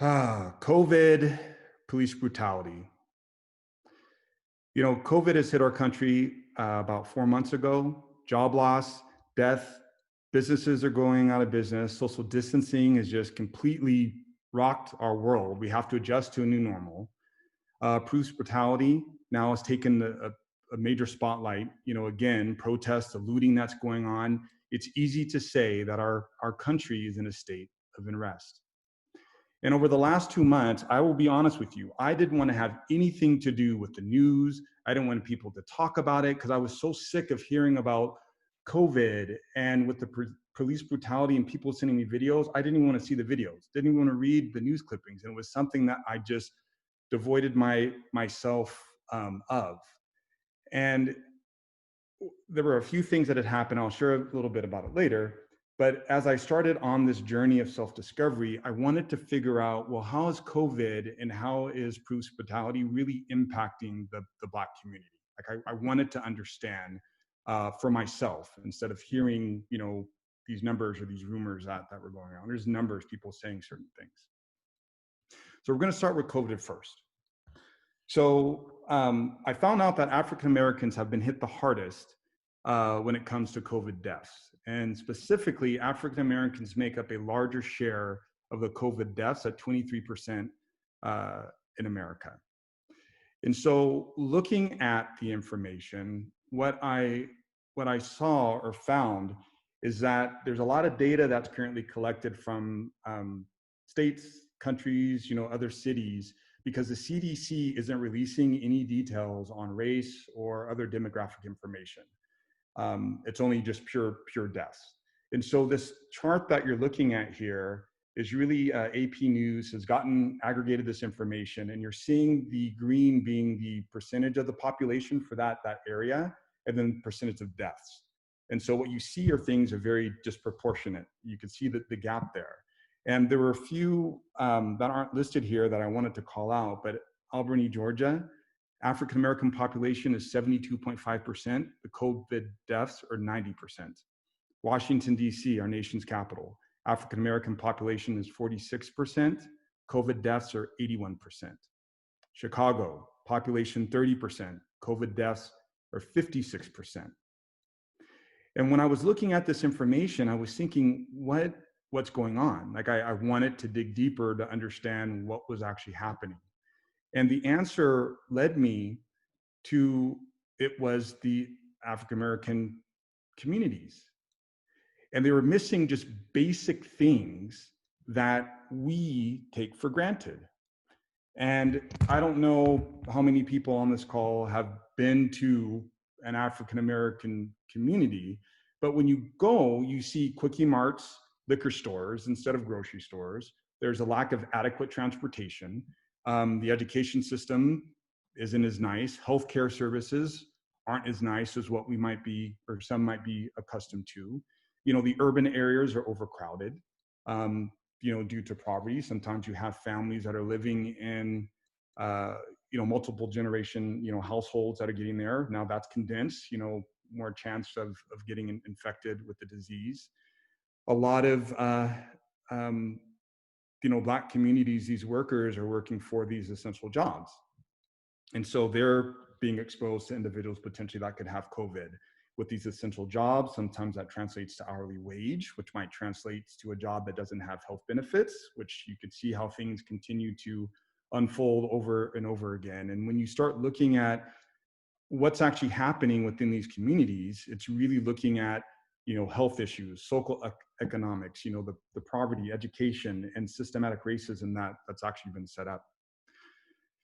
COVID, police brutality. COVID has hit our country about 4 months ago. Job loss, death, businesses are going out of business. Social distancing has just completely rocked our world. We have to adjust to a new normal. Police brutality now has taken a major spotlight. Again, protests, the looting that's going on. It's easy to say that our country is in a state of unrest. And over the last 2 months, I will be honest with you, I didn't want to have anything to do with the news. I didn't want people to talk about it because I was so sick of hearing about COVID and with the police brutality and people sending me videos. I didn't even want to see the videos, didn't even want to read the news clippings. And it was something that I just devoided myself of. And there were a few things that had happened. I'll share a little bit about it later. But as I started on this journey of self-discovery, I wanted to figure out, well, how is COVID and how is police brutality really impacting the Black community? Like I wanted to understand for myself instead of hearing, these numbers or these rumors that were going on. There's numbers, people saying certain things. So we're going to start with COVID first. So I found out that African Americans have been hit the hardest when it comes to COVID deaths. And specifically, African Americans make up a larger share of the COVID deaths at 23% in America. And so looking at the information, what I saw or found is that there's a lot of data that's currently collected from states, countries, other cities, because the CDC isn't releasing any details on race or other demographic information. It's only just pure deaths. And so this chart that you're looking at here is really AP News has aggregated this information, and you're seeing the green being the percentage of the population for that area, and then percentage of deaths. And so what you see are things are very disproportionate. You can see the gap there. And there were a few that aren't listed here that I wanted to call out, but Albany, Georgia, African American population is 72.5%. The COVID deaths are 90%. Washington, D.C., our nation's capital, African American population is 46%. COVID deaths are 81%. Chicago, population 30%. COVID deaths are 56%. And when I was looking at this information, I was thinking, what's going on? Like I wanted to dig deeper to understand what was actually happening. And the answer led me to, it was the African American communities. And they were missing just basic things that we take for granted. And I don't know how many people on this call have been to an African American community, but when you go, you see quickie marts, liquor stores instead of grocery stores. There's a lack of adequate transportation. The education system isn't as nice. Healthcare services aren't as nice as what we might be, or some might be accustomed to. The urban areas are overcrowded, due to poverty. Sometimes you have families that are living in, multiple generation, households that are getting there. Now that's condensed, more chance of getting infected with the disease. A lot of, Black communities, these workers are working for these essential jobs. And so they're being exposed to individuals potentially that could have COVID with these essential jobs. Sometimes that translates to hourly wage, which might translate to a job that doesn't have health benefits, which you could see how things continue to unfold over and over again. And when you start looking at what's actually happening within these communities, it's really looking at health issues, social economics, the poverty, education, and systematic racism that's actually been set up.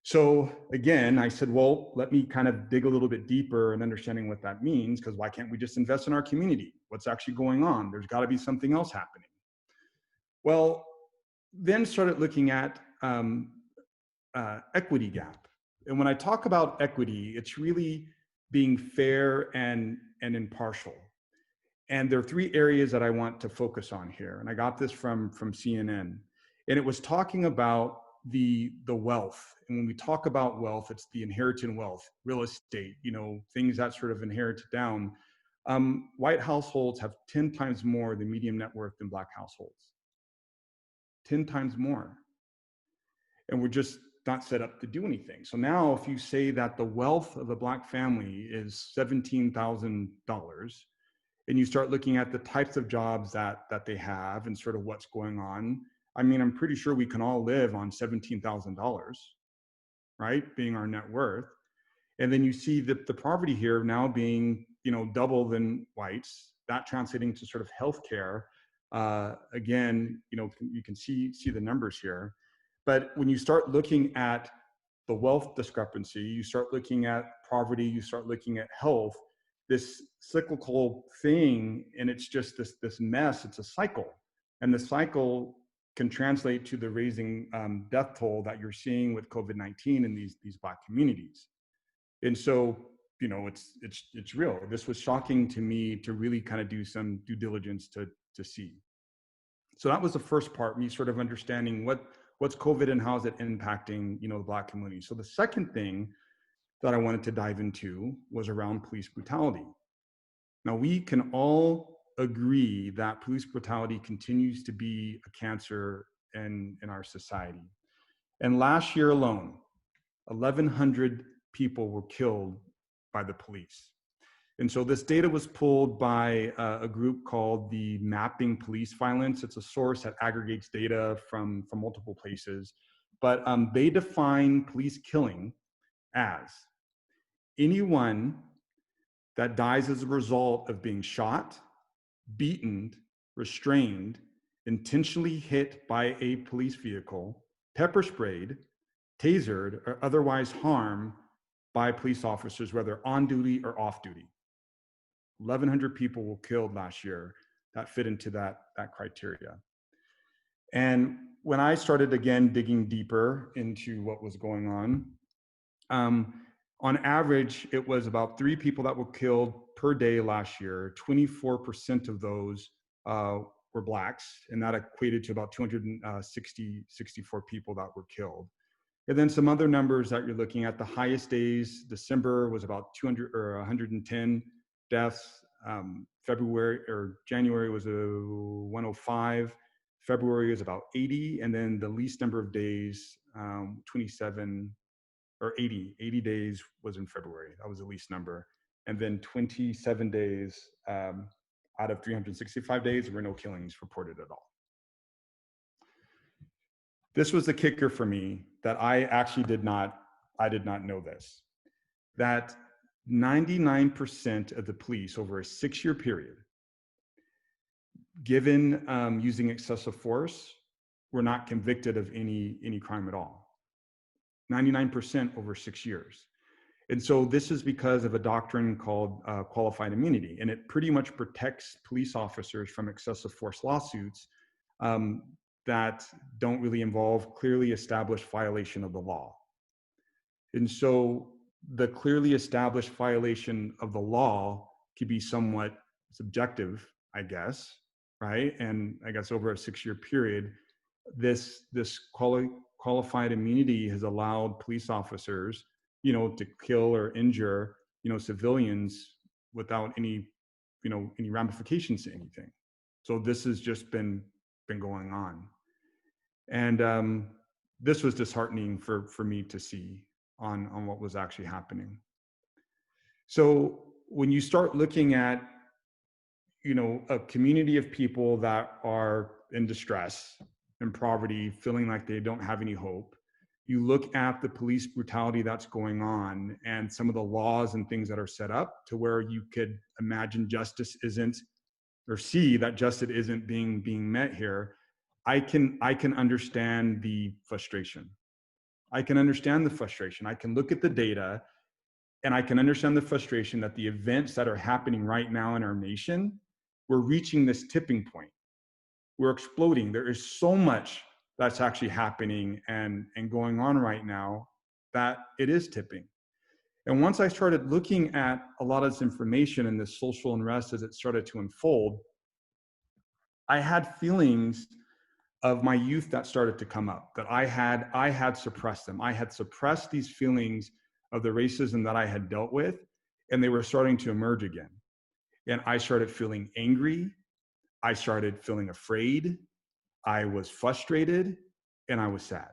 So again, I said, well, let me kind of dig a little bit deeper in understanding what that means, because why can't we just invest in our community? What's actually going on? There's got to be something else happening. Well, then started looking at equity gap. And when I talk about equity, it's really being fair and impartial. And there are three areas that I want to focus on here. And I got this from CNN. And it was talking about the wealth. And when we talk about wealth, it's the inherited wealth, real estate, things that sort of inherited down. White households have 10 times more the median net worth than Black households. 10 times more. and we're just not set up to do anything. So now if you say that the wealth of a Black family is $17,000, and you start looking at the types of jobs that they have and sort of what's going on, I mean, I'm pretty sure we can all live on $17,000, right? Being our net worth. And then you see the poverty here now being, double than whites, that translating to sort of healthcare. Again, you can see the numbers here. But when you start looking at the wealth discrepancy, you start looking at poverty, you start looking at health, this cyclical thing, and it's just this mess. It's a cycle, and the cycle can translate to the raising death toll that you're seeing with COVID-19 in these Black communities. And so, it's real. This was shocking to me to really kind of do some due diligence to see. So that was the first part, me sort of understanding what's COVID and how is it impacting, the Black community. So the second thing that I wanted to dive into was around police brutality. Now, we can all agree that police brutality continues to be a cancer in our society. And last year alone, 1,100 people were killed by the police. And so this data was pulled by a group called the Mapping Police Violence. It's a source that aggregates data from multiple places. But they define police killing as anyone that dies as a result of being shot, beaten, restrained, intentionally hit by a police vehicle, pepper sprayed, tasered, or otherwise harmed by police officers, whether on duty or off duty. 1,100 people were killed last year that fit into that criteria. And when I started again digging deeper into what was going on average, it was about 3 people that were killed per day last year. 24% of those were Blacks, and that equated to about 64 people that were killed. And then some other numbers that you're looking at, the highest days, December was about 200 or 110 deaths. January was 105. February was about 80. And then the least number of days, 27 or 80 days was in February. That was the least number. And then 27 days out of 365 days, there were no killings reported at all. This was the kicker for me that I actually did not know this, that 99% of the police over a 6-year period, given using excessive force, were not convicted of any crime at all. 99% over 6 years. And so this is because of a doctrine called qualified immunity, and it pretty much protects police officers from excessive force lawsuits that don't really involve clearly established violation of the law. And so the clearly established violation of the law could be somewhat subjective, I guess, right? And I guess over a 6-year period, this qualified immunity has allowed police officers, to kill or injure, civilians without any ramifications to anything. So this has just been going on. And this was disheartening for me to see on what was actually happening. So when you start looking at, a community of people that are in distress and poverty, feeling like they don't have any hope, you look at the police brutality that's going on and some of the laws and things that are set up to where you could imagine justice isn't, or see that justice isn't being met here. I can understand the frustration. I can understand the frustration. I can look at the data and I can understand the frustration that the events that are happening right now in our nation, we're reaching this tipping point. We're exploding. There is so much that's actually happening and going on right now that it is tipping. And once I started looking at a lot of this information and this social unrest as it started to unfold, I had feelings of my youth that started to come up, that I had suppressed them. I had suppressed these feelings of the racism that I had dealt with, and they were starting to emerge again. And I started feeling angry. I started feeling afraid. I was frustrated, and I was sad.